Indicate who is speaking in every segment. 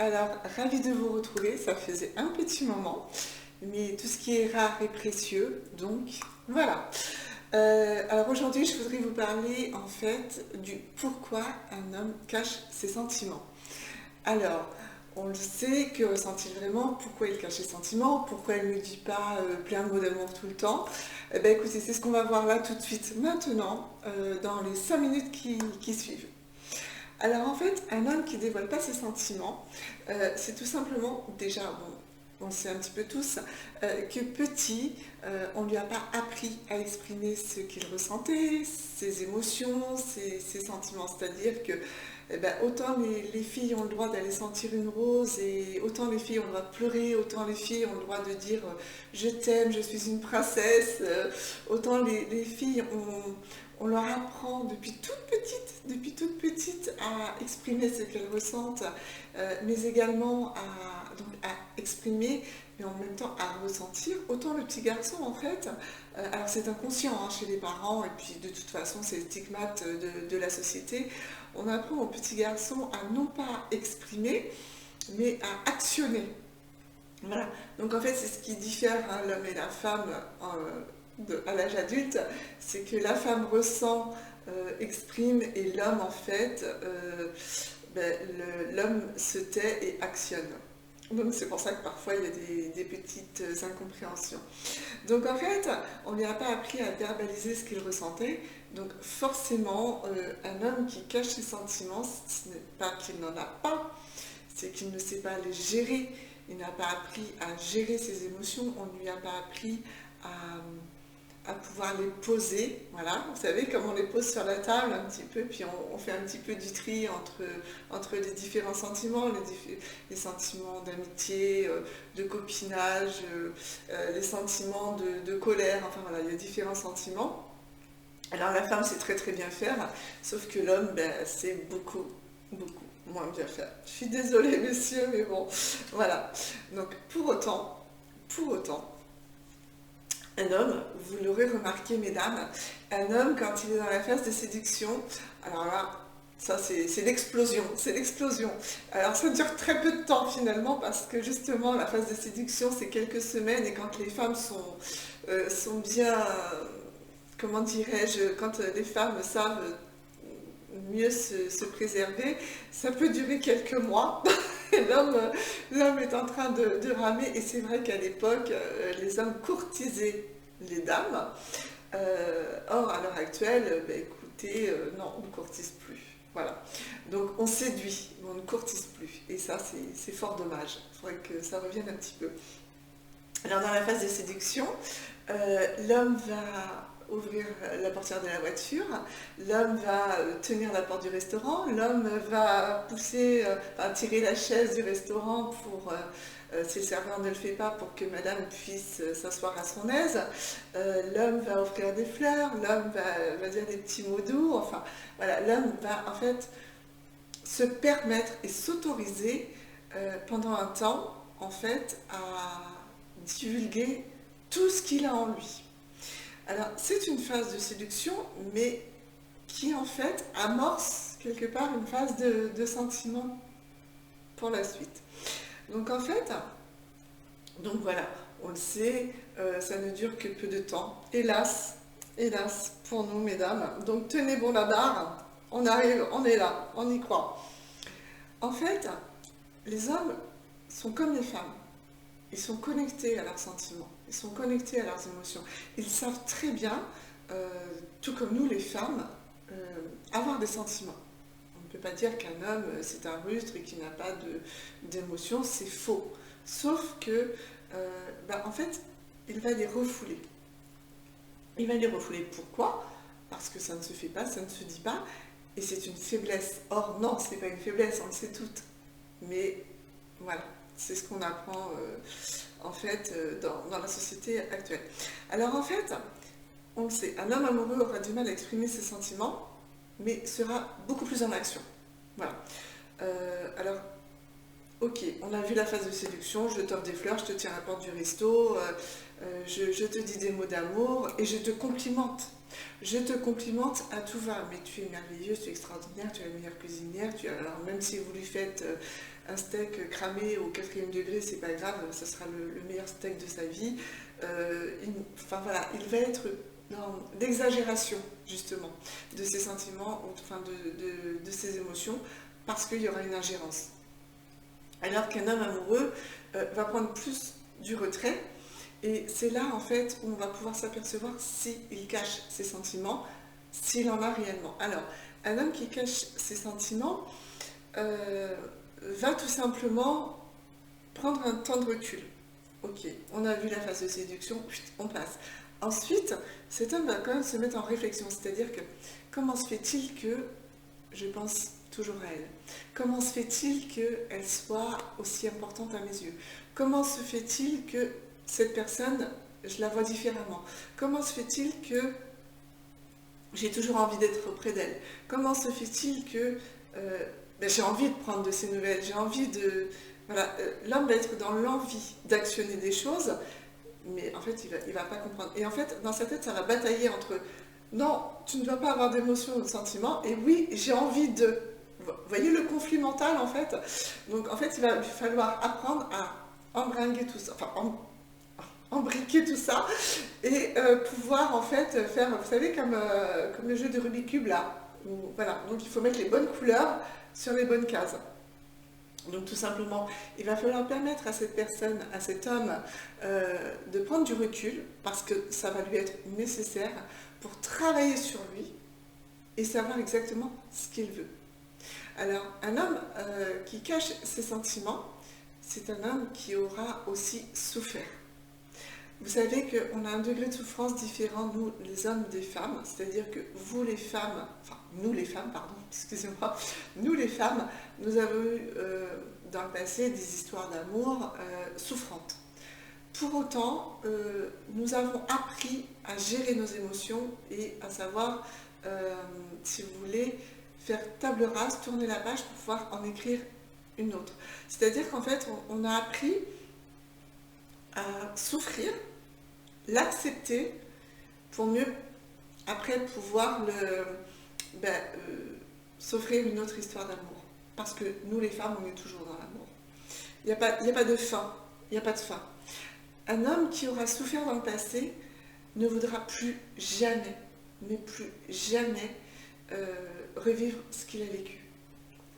Speaker 1: Alors, ravie de vous retrouver, ça faisait un petit moment, mais tout ce qui est rare est précieux, donc voilà. Alors aujourd'hui, je voudrais vous parler en fait du pourquoi un homme cache ses sentiments. Alors, on le sait que ressent-il vraiment, pourquoi il cache ses sentiments, pourquoi il ne dit pas plein de mots d'amour tout le temps. Eh bien écoutez, c'est ce qu'on va voir là tout de suite maintenant, dans les 5 minutes qui suivent. Alors en fait, un homme qui dévoile pas ses sentiments, c'est tout simplement, déjà, bon, on le sait un petit peu tous, que petit, on ne lui a pas appris à exprimer ce qu'il ressentait, ses émotions, ses sentiments. C'est-à-dire que eh ben, autant les filles ont le droit d'aller sentir une rose, et autant les filles ont le droit de pleurer, autant les filles ont le droit de dire je t'aime, je suis une princesse, autant les filles on leur apprend depuis toute petite à exprimer ce qu'elles ressentent, mais également à exprimer, mais en même temps à ressentir. Autant le petit garçon, en fait, alors c'est inconscient hein, chez les parents, et puis de toute façon c'est le stigmate de la société, on apprend au petit garçon à non pas exprimer, mais à actionner. Voilà. Donc en fait, c'est ce qui diffère hein, l'homme et la femme à l'âge adulte, c'est que la femme ressent, exprime, et l'homme en fait, l'homme se tait et actionne. Donc c'est pour ça que parfois il y a des petites incompréhensions. Donc en fait, on ne lui a pas appris à verbaliser ce qu'il ressentait. Donc forcément, un homme qui cache ses sentiments, ce n'est pas qu'il n'en a pas, c'est qu'il ne sait pas les gérer. Il n'a pas appris à gérer ses émotions, on ne lui a pas appris à pouvoir les poser, voilà, vous savez, comme on les pose sur la table un petit peu, puis on fait un petit peu du tri entre les différents sentiments, les sentiments d'amitié, de copinage, les sentiments de colère, enfin voilà, il y a différents sentiments. Alors la femme sait très très bien faire, sauf que l'homme, ben, c'est beaucoup moins bien faire. Je suis désolée messieurs, mais bon, voilà. Donc pour autant, un homme, vous l'aurez remarqué mesdames, un homme quand il est dans la phase de séduction, alors là, ça c'est l'explosion, c'est l'explosion. Alors ça dure très peu de temps finalement parce que justement la phase de séduction c'est quelques semaines et quand les femmes sont bien, comment dirais-je, quand les femmes savent mieux se préserver, ça peut durer quelques mois. L'homme, l'homme est en train de ramer et c'est vrai qu'à l'époque, les hommes courtisaient les dames. Or, à l'heure actuelle, ben, écoutez, non, on ne courtise plus. Voilà. Donc, on séduit, mais on ne courtise plus. Et ça, c'est fort dommage. Il faudrait que ça revienne un petit peu. Alors, dans la phase de séduction, l'homme va ouvrir la portière de la voiture, l'homme va tenir la porte du restaurant, l'homme va pousser, tirer la chaise du restaurant pour, si le serveur ne le fait pas, pour que madame puisse s'asseoir à son aise. L'homme va offrir des fleurs, l'homme va dire des petits mots doux, enfin voilà, l'homme va en fait se permettre et s'autoriser pendant un temps en fait à divulguer tout ce qu'il a en lui. Alors, c'est une phase de séduction, mais qui en fait amorce quelque part une phase de sentiment pour la suite. Donc en fait, donc voilà, on le sait, ça ne dure que peu de temps. Hélas, hélas pour nous mesdames. Donc tenez bon la barre, on arrive, on est là, on y croit. En fait, les hommes sont comme les femmes. Ils sont connectés à leurs sentiments, ils sont connectés à leurs émotions. Ils savent très bien, tout comme nous les femmes, avoir des sentiments. On ne peut pas dire qu'un homme c'est un rustre et qu'il n'a pas d'émotions, c'est faux. Sauf que, en fait, il va les refouler. Il va les refouler. Pourquoi? Parce que ça ne se fait pas, ça ne se dit pas, et c'est une faiblesse. Or non, ce n'est pas une faiblesse, on le sait toutes. Mais voilà. C'est ce qu'on apprend en fait dans la société actuelle. Alors en fait, on le sait, un homme amoureux aura du mal à exprimer ses sentiments, mais sera beaucoup plus en action. Voilà. Alors ok, on a vu la phase de séduction, je t'offre des fleurs, je te tiens à la porte du resto, je te dis des mots d'amour et je te complimente. Je te complimente à tout va, mais tu es merveilleuse, tu es extraordinaire, tu es la meilleure cuisinière. Alors même si vous lui faites un steak cramé au 4e degré, c'est pas grave, ça sera le meilleur steak de sa vie. Enfin voilà, il va être dans l'exagération justement de ses sentiments, enfin de ses émotions, parce qu'il y aura une ingérence. Alors qu'un homme amoureux va prendre plus du retrait, et c'est là en fait où on va pouvoir s'apercevoir s'il cache ses sentiments, s'il en a réellement. Alors, un homme qui cache ses sentiments va tout simplement prendre un temps de recul. Ok, on a vu la phase de séduction, on passe. Ensuite, cet homme va quand même se mettre en réflexion, c'est-à-dire que comment se fait-il que je pense toujours à elle? Comment se fait-il qu'elle soit aussi importante à mes yeux? Comment se fait-il que cette personne, je la vois différemment? Comment se fait-il que j'ai toujours envie d'être auprès d'elle? Comment se fait-il que j'ai envie de prendre de ses nouvelles? J'ai envie de... Voilà, l'homme va être dans l'envie d'actionner des choses, mais en fait, il va pas comprendre. Et en fait, dans sa tête, ça va batailler entre non, tu ne dois pas avoir d'émotion ou de sentiment, et oui, j'ai envie de. Vous voyez le conflit mental en fait? Donc en fait, il va falloir apprendre à embringuer tout ça, enfin embriquer tout ça, et pouvoir en fait faire, vous savez, comme le jeu de Rubik's Cube là. Voilà, donc il faut mettre les bonnes couleurs sur les bonnes cases. Donc tout simplement, il va falloir permettre à cette personne, à cet homme, de prendre du recul, parce que ça va lui être nécessaire pour travailler sur lui et savoir exactement ce qu'il veut. Alors, un homme qui cache ses sentiments, c'est un homme qui aura aussi souffert. Vous savez qu'on a un degré de souffrance différent, nous, les hommes, des femmes. C'est-à-dire que vous, les femmes, enfin, nous, les femmes, pardon, excusez-moi, nous, les femmes, nous avons eu dans le passé des histoires d'amour souffrantes. Pour autant, nous avons appris à gérer nos émotions et à savoir, si vous voulez, faire table rase, tourner la page pour pouvoir en écrire une autre. C'est-à-dire qu'en fait, on a appris à souffrir, l'accepter pour mieux après pouvoir s'offrir une autre histoire d'amour. Parce que nous les femmes, on est toujours dans l'amour. Il n'y a pas de fin. Il n'y a pas de fin. Un homme qui aura souffert dans le passé ne voudra plus jamais, mais plus jamais revivre ce qu'il a vécu.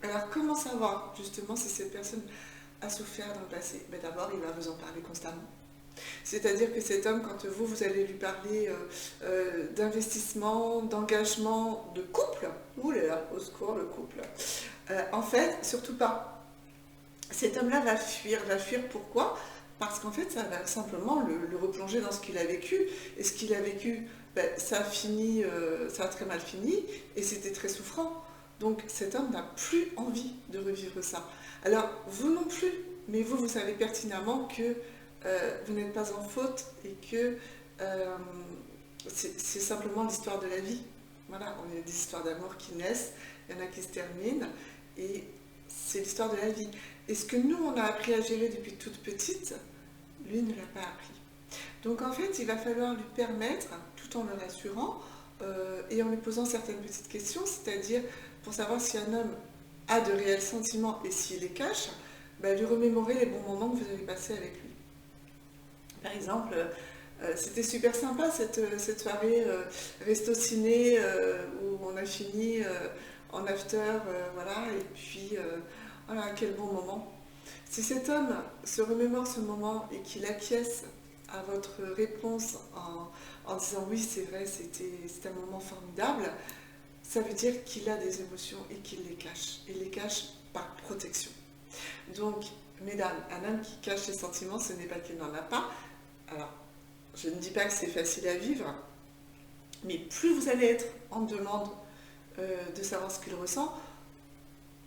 Speaker 1: Alors comment savoir justement si cette personne a souffert dans le passé? D'abord, il va vous en parler constamment. C'est-à-dire que cet homme, quand vous allez lui parler d'investissement, d'engagement, de couple, oulala, au secours, le couple, en fait, surtout pas. Cet homme-là va fuir. Va fuir pourquoi? Parce qu'en fait, ça va simplement le replonger dans ce qu'il a vécu. Et ce qu'il a vécu, ça a fini, ça a très mal fini, et c'était très souffrant. Donc cet homme n'a plus envie de revivre ça. Alors, vous non plus, mais vous savez pertinemment que vous n'êtes pas en faute et que c'est simplement l'histoire de la vie. Voilà, on a des histoires d'amour qui naissent, il y en a qui se terminent, et c'est l'histoire de la vie. Et ce que nous, on a appris à gérer depuis toute petite, lui ne l'a pas appris. Donc en fait, il va falloir lui permettre, tout en le rassurant, et en lui posant certaines petites questions, c'est-à-dire pour savoir si un homme a de réels sentiments et s'il les cache, lui remémorer les bons moments que vous avez passés avec lui. Par exemple, c'était super sympa cette soirée resto-ciné où on a fini en after, voilà, et puis voilà, quel bon moment. Si cet homme se remémore ce moment et qu'il acquiesce à votre réponse en disant oui, c'est vrai, c'était un moment formidable, ça veut dire qu'il a des émotions et qu'il les cache. Il les cache par protection. Donc, mesdames, un homme qui cache ses sentiments, ce n'est pas qu'il n'en a pas. Alors, je ne dis pas que c'est facile à vivre, mais plus vous allez être en demande de savoir ce qu'il ressent,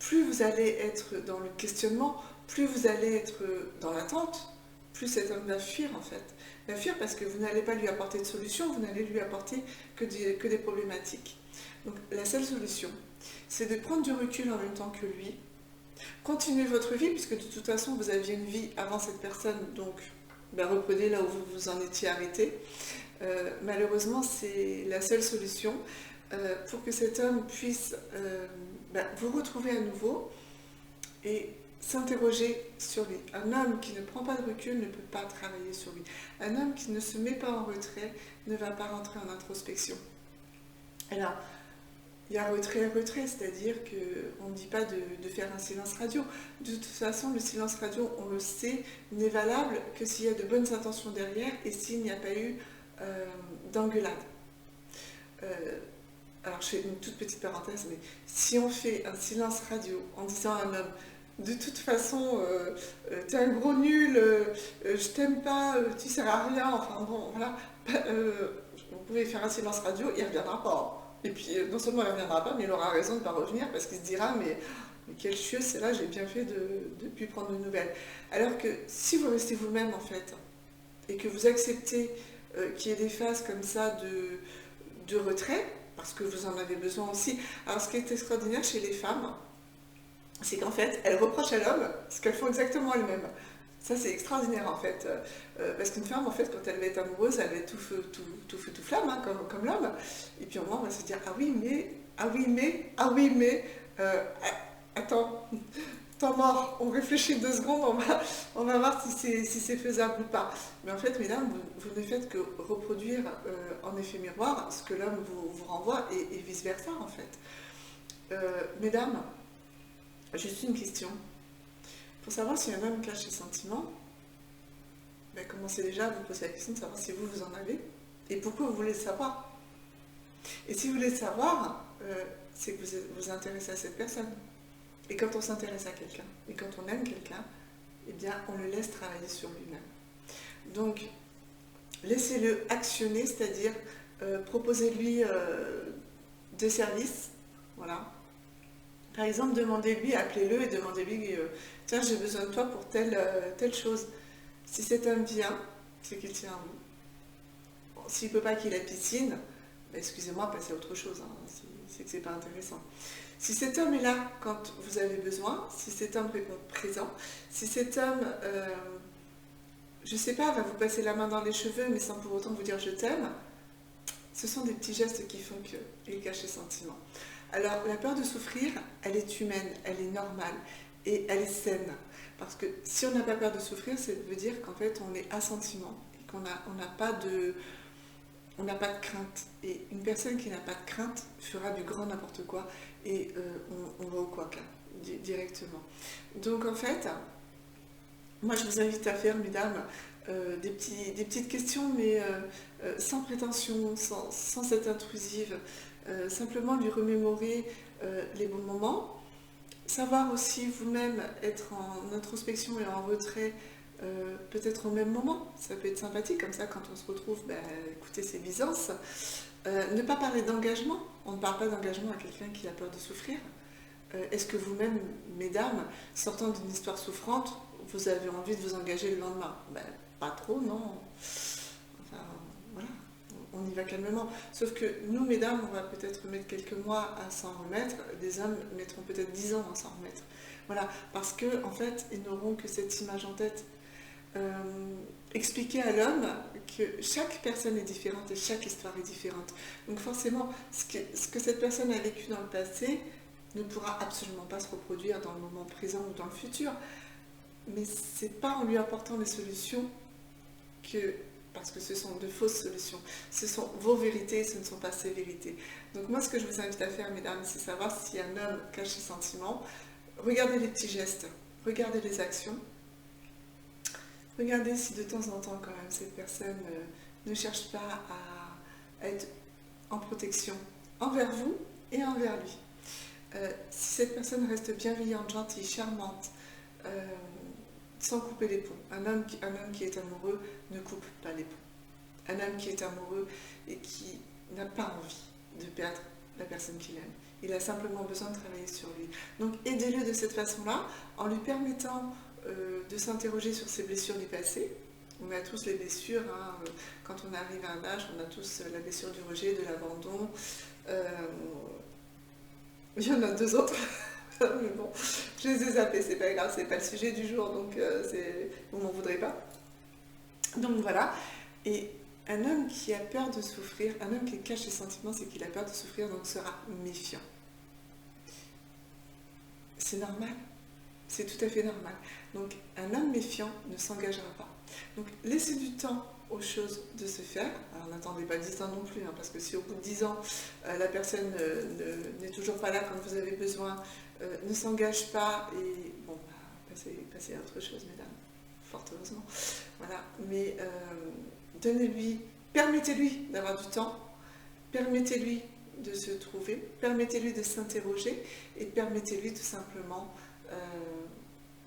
Speaker 1: plus vous allez être dans le questionnement, plus vous allez être dans l'attente, plus cet homme va fuir en fait. Il va fuir parce que vous n'allez pas lui apporter de solution, vous n'allez lui apporter que des problématiques. Donc la seule solution, c'est de prendre du recul en même temps que lui Continuez votre vie, puisque de toute façon, vous aviez une vie avant cette personne, donc ben, reprenez là où vous vous en étiez arrêté. Malheureusement, c'est la seule solution pour que cet homme puisse ben, vous retrouver à nouveau et s'interroger sur lui. Un homme qui ne prend pas de recul ne peut pas travailler sur lui. Un homme qui ne se met pas en retrait ne va pas rentrer en introspection. Alors, il y a retrait, c'est-à-dire qu'on ne dit pas de faire un silence radio. De toute façon, le silence radio, on le sait, n'est valable que s'il y a de bonnes intentions derrière et s'il n'y a pas eu d'engueulade. Alors, je fais une toute petite parenthèse, mais si on fait un silence radio en disant à un homme, de toute façon, t'es un gros nul, je t'aime pas, tu sers à rien, enfin bon, voilà, vous pouvez faire un silence radio, il ne reviendra pas. Et puis, non seulement il ne reviendra pas, mais il aura raison de ne pas revenir parce qu'il se dira, mais quelle chieuse, c'est là, j'ai bien fait de ne plus prendre de nouvelles. Alors que si vous restez vous-même, en fait, et que vous acceptez qu'il y ait des phases comme ça de retrait, parce que vous en avez besoin aussi. Alors, ce qui est extraordinaire chez les femmes, c'est qu'en fait, elles reprochent à l'homme ce qu'elles font exactement elles-mêmes. Ça, c'est extraordinaire, en fait. Parce qu'une femme, en fait, quand elle va être amoureuse, elle va être tout feu, tout flamme, hein, comme l'homme. Et puis, au moins, on va se dire, ah oui, mais, ah oui, mais, ah oui, mais, attends, temps mort, on réfléchit 2 secondes, on va voir si c'est faisable ou pas. Mais en fait, mesdames, vous ne faites que reproduire en effet miroir ce que l'homme vous renvoie et vice-versa, en fait. Mesdames, juste une question. Pour savoir si un homme cache ses sentiments, ben, commencez déjà à vous poser la question de savoir si vous en avez et pourquoi vous voulez le savoir. Et si vous voulez le savoir, c'est que vous vous intéressez à cette personne. Et quand on s'intéresse à quelqu'un, et quand on aime quelqu'un, eh bien, on le laisse travailler sur lui-même. Donc, laissez-le actionner, c'est-à-dire proposez-lui des services, voilà. Par exemple, demandez-lui, appelez-le et demandez-lui, tiens, j'ai besoin de toi pour telle chose. Si cet homme vient, c'est qu'il tient à vous. Bon, s'il ne peut pas qu'il ait la piscine, ben, excusez-moi, passez à autre chose, hein, c'est que c'est pas intéressant. Si cet homme est là quand vous avez besoin, si cet homme répond présent, si cet homme, je ne sais pas, va vous passer la main dans les cheveux, mais sans pour autant vous dire je t'aime, ce sont des petits gestes qui font qu'il cache ses sentiments. Alors, la peur de souffrir, elle est humaine, elle est normale et elle est saine. Parce que si on n'a pas peur de souffrir, ça veut dire qu'en fait, on est à sentiment et qu'on n'a pas de crainte. Et une personne qui n'a pas de crainte fera du grand n'importe quoi et on va au couac, là, directement. Donc, en fait, moi, je vous invite à faire, mesdames, des petites questions, mais sans prétention, sans être intrusive. Simplement lui remémorer les bons moments, savoir aussi vous-même être en introspection et en retrait peut-être au même moment, ça peut être sympathique comme ça quand on se retrouve, ben, écoutez ces bisances. Ne pas parler d'engagement, on ne parle pas d'engagement à quelqu'un qui a peur de souffrir. Est-ce que vous-même, mesdames, sortant d'une histoire souffrante, vous avez envie de vous engager le lendemain? Ben, pas trop, non. Enfin, voilà, on y va calmement. Sauf que nous, mesdames, on va peut-être mettre quelques mois à s'en remettre, des hommes mettront peut-être 10 ans à s'en remettre. Voilà, parce que en fait, ils n'auront que cette image en tête. Expliquer à l'homme que chaque personne est différente et chaque histoire est différente. Donc forcément, ce que cette personne a vécu dans le passé ne pourra absolument pas se reproduire dans le moment présent ou dans le futur. Mais c'est pas en lui apportant des solutions que... parce que ce sont de fausses solutions. Ce sont vos vérités, ce ne sont pas ses vérités. Donc moi, ce que je vous invite à faire, mesdames, c'est savoir si un homme cache ses sentiments. Regardez les petits gestes, regardez les actions. Regardez si de temps en temps, quand même, cette personne ne cherche pas à être en protection envers vous et envers lui. Si cette personne reste bienveillante, gentille, charmante, sans couper les ponts. Un homme qui est amoureux ne coupe pas les ponts. Un homme qui est amoureux et qui n'a pas envie de perdre la personne qu'il aime. Il a simplement besoin de travailler sur lui. Donc aidez-le de cette façon-là, en lui permettant de s'interroger sur ses blessures du passé. On a tous les blessures, hein. Quand on arrive à un âge, on a tous la blessure du rejet, de l'abandon. Il y en a 2 autres. Mais bon, je les ai zappés, c'est pas grave, c'est pas le sujet du jour, donc vous m'en voudrez pas. Donc voilà. Et un homme qui a peur de souffrir, un homme qui cache ses sentiments, c'est qu'il a peur de souffrir, donc sera méfiant. C'est normal, c'est tout à fait normal. Donc un homme méfiant ne s'engagera pas. Donc laissez du temps aux choses de se faire. Alors n'attendez pas 10 ans non plus, hein, parce que si au bout de 10 ans, la personne n'est toujours pas là quand vous avez besoin, ne s'engage pas, et bon, bah, passez à autre chose, mesdames, fort heureusement. Voilà, mais donnez-lui, permettez-lui d'avoir du temps, permettez-lui de se trouver, permettez-lui de s'interroger et permettez-lui tout simplement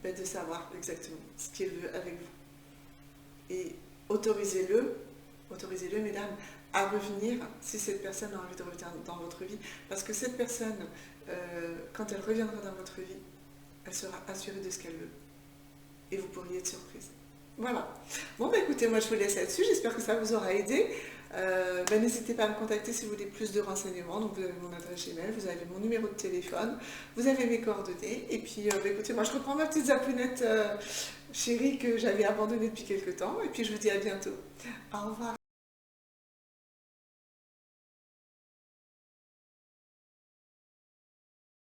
Speaker 1: de savoir exactement ce qu'il veut avec vous. Et autorisez-le, autorisez-le, mesdames, à revenir si cette personne a envie de revenir dans votre vie. Parce que cette personne, quand elle reviendra dans votre vie, elle sera assurée de ce qu'elle veut. Et vous pourriez être surprise. Voilà. Bon, bah écoutez, moi je vous laisse là-dessus. J'espère que ça vous aura aidé. N'hésitez pas à me contacter si vous voulez plus de renseignements. Donc vous avez mon adresse Gmail, vous avez mon numéro de téléphone, vous avez mes coordonnées. Et puis écoutez, moi je reprends ma petite zappounette chérie que j'avais abandonnée depuis quelques temps. Et puis je vous dis à bientôt. Au revoir.